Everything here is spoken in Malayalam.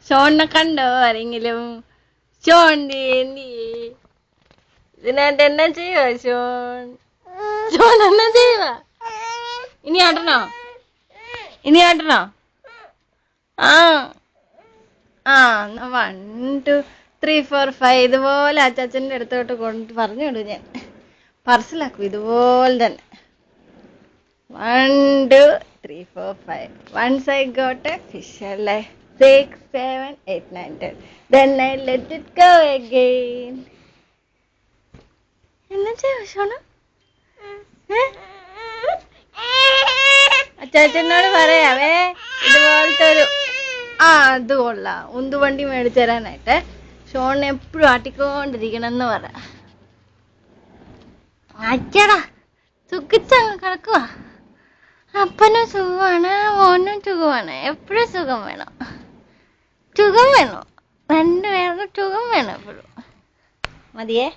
ഷോണിനെ കണ്ടോ ആരെങ്കിലും? ഷോൺ എന്തി ഇതിനായിട്ട് എന്നാ ചെയ്യുവാ ഷോൺ? ഷോൺ എന്നാ ചെയ്യുവാ? ഇനി ആട്ടണോ? ആ ആ 1 2 3 4 5 ഇതുപോലെ അച്ചാച്ചൻ്റെ അടുത്തോട്ട് കൊണ്ട് പറഞ്ഞു വിടും ഞാൻ. പാർസലാക്കും ഇതുപോലെ തന്നെ. 1 2 3 4 5. Once I got a fish like 6 7 8 9 10. Then I let it go again. എന്നാ ചെയ്യുവാ ഷോണ? അച്ചാച്ചനോട് പറയാവേ ഇതുപോലത്തെ ഒരു അത് കൊള്ളാം ഉന്തുവണ്ടി മേടിച്ചു തരാനായിട്ട്. ഷോണിനെ എപ്പോഴും ആട്ടിക്കൊണ്ടിരിക്കണം എന്ന് പറ. അച്ചടാ സുഖിച്ചങ്ങ് കിടക്കുവാ. അപ്പനും സുഖമാണ്, മോനും സുഖമാണ്. എപ്പോഴും സുഖം വേണം. രണ്ടുപേർക്കും സുഖം വേണം എപ്പോഴും. മതിയേ.